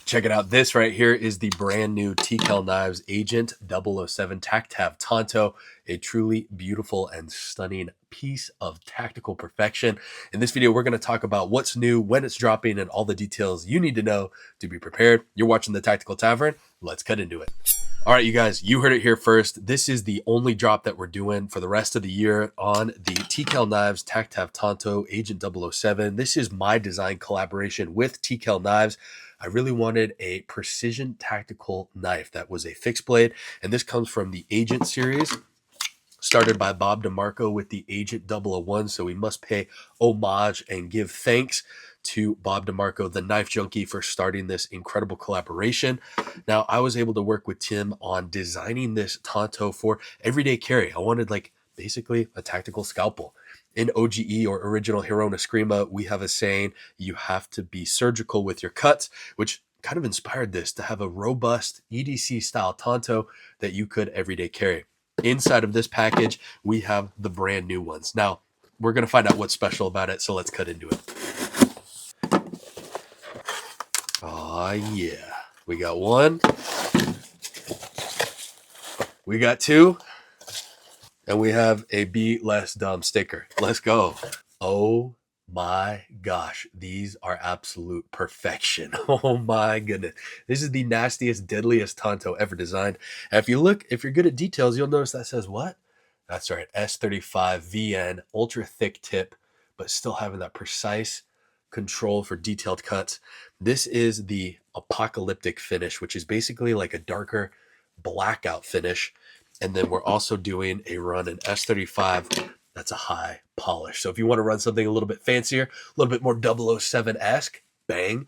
Check it out. This right here is the brand new T.Kell Knives Agent 007 TacTav Tanto, a truly beautiful and stunning piece of tactical perfection. In this video, we're going to talk about what's new, when it's dropping, and all the details you need to know to be prepared. You're watching the Tactical Tavern. Let's cut into it. All right, you guys, you heard it here first. This is the only drop that we're doing for the rest of the year on the T.Kell Knives TacTav Tanto Agent 007. This is my design collaboration with T.Kell Knives. I really wanted a precision tactical knife that was a fixed blade, and this comes from the Agent series, started by Bob DeMarco with the Agent 001, so we must pay homage and give thanks to Bob DeMarco, the knife junkie, for starting this incredible collaboration. Now, I was able to work with Tim on designing this Tanto for everyday carry. I wanted basically a tactical scalpel. In OGE, or Original Hero Eskrima, we have a saying, you have to be surgical with your cuts, which kind of inspired this to have a robust EDC style Tanto that you could everyday carry. Inside of this package, we have the brand new ones. Now, we're going to find out what's special about it, so let's cut into it. Oh, yeah. We got one. We got two. And we have a Be Less Dumb sticker. Let's go. Oh my gosh. These are absolute perfection. Oh my goodness. This is the nastiest, deadliest Tanto ever designed. And if you're good at details, you'll notice that says what? That's right. S35 VN, ultra thick tip, but still having that precise control for detailed cuts. This is the Apocalyptic finish, which is basically like a darker blackout finish. And then we're also doing a run in S35 that's a high polish. So if you want to run something a little bit fancier, a little bit more 007-esque, bang,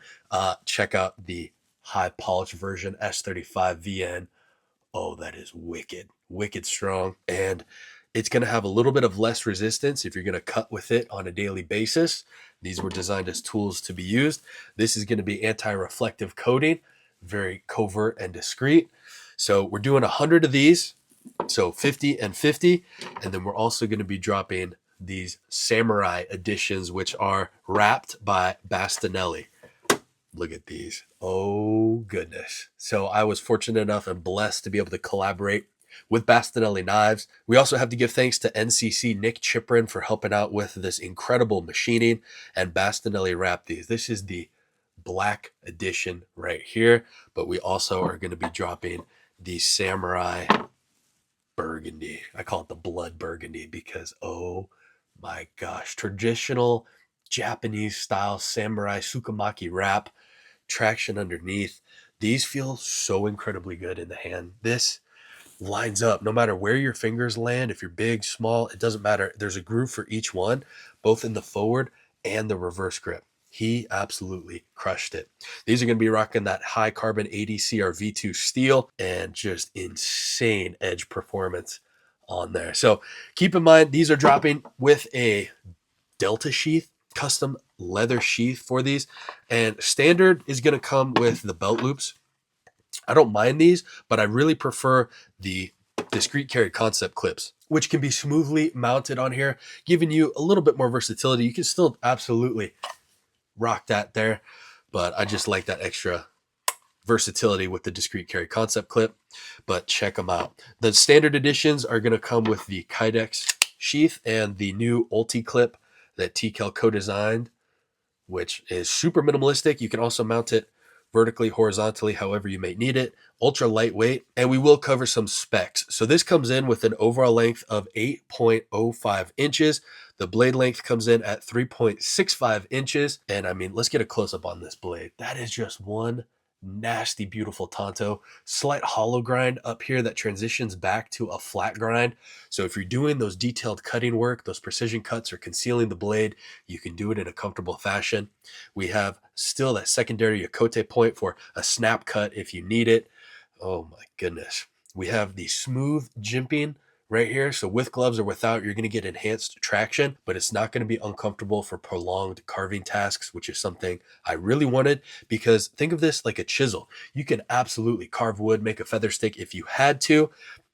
check out the high polish version, S35 VN. Oh, that is wicked, wicked strong. And it's going to have a little bit of less resistance if you're going to cut with it on a daily basis. These were designed as tools to be used. This is going to be anti-reflective coating, very covert and discreet. So we're doing 100 of these. So 50 and 50. And then we're also going to be dropping these samurai editions, which are wrapped by Bastinelli. Look at these. Oh, goodness. So I was fortunate enough and blessed to be able to collaborate with Bastinelli Knives. We also have to give thanks to NCC Nick Chiprin for helping out with this incredible machining, and Bastinelli wrapped these. This is the black edition right here, but we also are going to be dropping the samurai burgundy. I call it the blood burgundy because, oh my gosh, traditional Japanese style samurai tsukamaki wrap, traction underneath. These feel so incredibly good in the hand. This lines up no matter where your fingers land. If you're big, small, it doesn't matter. There's a groove for each one, both in the forward and the reverse grip. He absolutely crushed it. These are going to be rocking that high carbon 80 CR-V2 steel and just insane edge performance on there. So keep in mind, these are dropping with a Delta sheath, custom leather sheath for these. And standard is going to come with the belt loops. I don't mind these, but I really prefer the discrete carry concept clips, which can be smoothly mounted on here, giving you a little bit more versatility. You can still absolutely rock that there, but I just like that extra versatility with the discrete carry concept clip. But check them out. The standard editions are going to come with the Kydex sheath and the new Ulti clip that T.Kell co-designed, which is super minimalistic. You can also mount it vertically, horizontally, however you may need it. Ultra lightweight, and we will cover some specs. So this comes in with an overall length of 8.05 inches. The blade length comes in at 3.65 inches. And I mean, let's get a close-up on this blade. That is just one nasty, beautiful Tanto. Slight hollow grind up here that transitions back to a flat grind. So if you're doing those detailed cutting work, those precision cuts, or concealing the blade, you can do it in a comfortable fashion. We have still that secondary Yokote point for a snap cut if you need it. Oh my goodness. We have the smooth jimping right here. So with gloves or without, you're going to get enhanced traction, but it's not going to be uncomfortable for prolonged carving tasks, which is something I really wanted, because think of this like a chisel. You can absolutely carve wood, make a feather stick if you had to.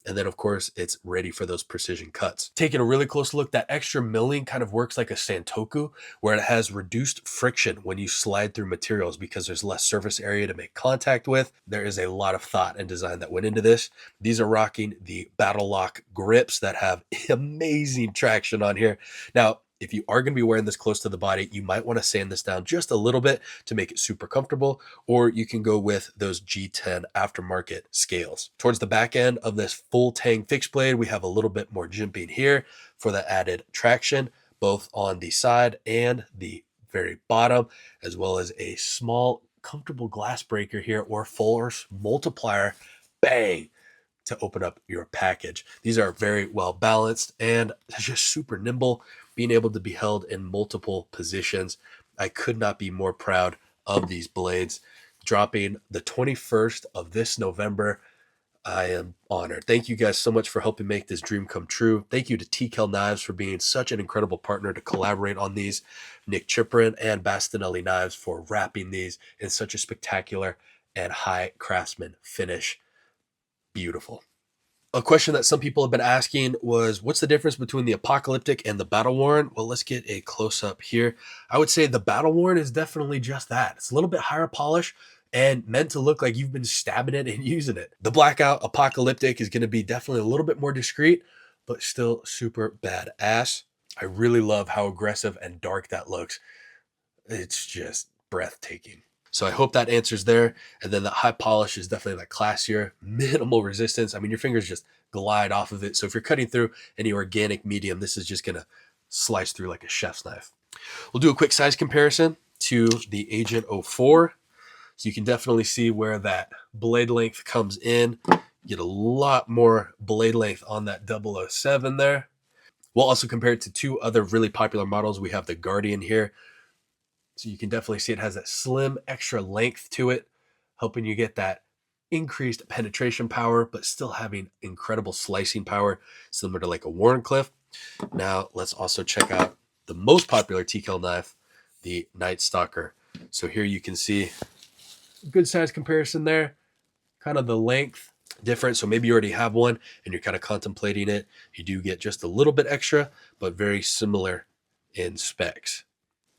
And then of course it's ready for those precision cuts. Taking a really close look, that extra milling kind of works like a santoku, where it has reduced friction when you slide through materials because there's less surface area to make contact with. There is a lot of thought and design that went into this. These are rocking the Battle Lock grips that have amazing traction on here. Now, if you are going to be wearing this close to the body, you might want to sand this down just a little bit to make it super comfortable, or you can go with those G10 aftermarket scales. Towards the back end of this full tang fixed blade, we have a little bit more jimping here for the added traction, both on the side and the very bottom, as well as a small comfortable glass breaker here or force multiplier, bang, to open up your package. These are very well balanced and just super nimble, being able to be held in multiple positions. I could not be more proud of these blades. Dropping the 21st of this November, I am honored. Thank you guys so much for helping make this dream come true. Thank you to T.Kell Knives for being such an incredible partner to collaborate on these. Nick Chiprin and Bastinelli Knives for wrapping these in such a spectacular and high craftsman finish. Beautiful. A question that some people have been asking was, what's the difference between the Apocalyptic and the Battle Worn? Well, let's get a close-up here. I would say the Battle Worn is definitely just that. It's a little bit higher polish and meant to look like you've been stabbing it and using it. The Blackout Apocalyptic is going to be definitely a little bit more discreet, but still super badass. I really love how aggressive and dark that looks. It's just breathtaking. So I hope that answers there. And then the high polish is definitely that classier, minimal resistance. I mean, your fingers just glide off of it. So if you're cutting through any organic medium, this is just going to slice through like a chef's knife. We'll do a quick size comparison to the Agent 04. So you can definitely see where that blade length comes in. Get a lot more blade length on that 007 there. We'll also compare it to two other really popular models. We have the Guardian here. So you can definitely see it has that slim extra length to it, helping you get that increased penetration power, but still having incredible slicing power, similar to like a Wharncliffe. Now let's also check out the most popular TKell knife, the Night Stalker. So here you can see a good size comparison there, kind of the length different. So maybe you already have one and you're kind of contemplating it. You do get just a little bit extra, but very similar in specs.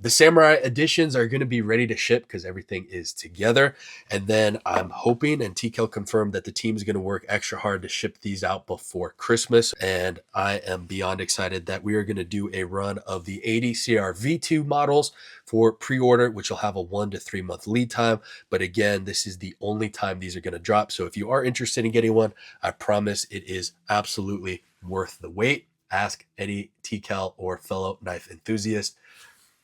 The Samurai editions are going to be ready to ship because everything is together. And then I'm hoping, and TKell confirmed, that the team is going to work extra hard to ship these out before Christmas. And I am beyond excited that we are going to do a run of the 80 CR V2 models for pre-order, which will have a 1 to 3 month lead time. But again, this is the only time these are going to drop. So if you are interested in getting one, I promise it is absolutely worth the wait. Ask any TKell or fellow knife enthusiast.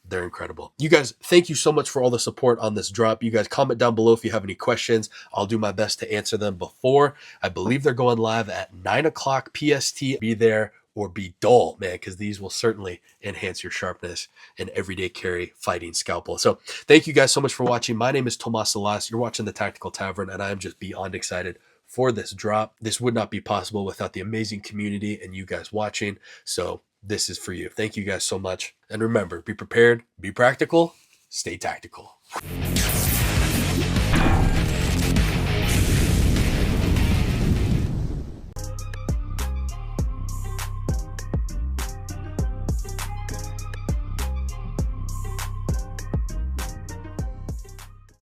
They're incredible. You guys, thank you so much for all the support on this drop. You guys comment down below if you have any questions. I'll do my best to answer them before. I believe they're going live at 9 o'clock PST. Be there or be dull, man, because these will certainly enhance your sharpness in everyday carry fighting scalpel. So thank you guys so much for watching. My name is Tomas Alas. You're watching the Tactical Tavern, and I am just beyond excited for this drop. This would not be possible without the amazing community and you guys watching. So this is for you. Thank you guys so much. And remember, be prepared, be practical, stay tactical.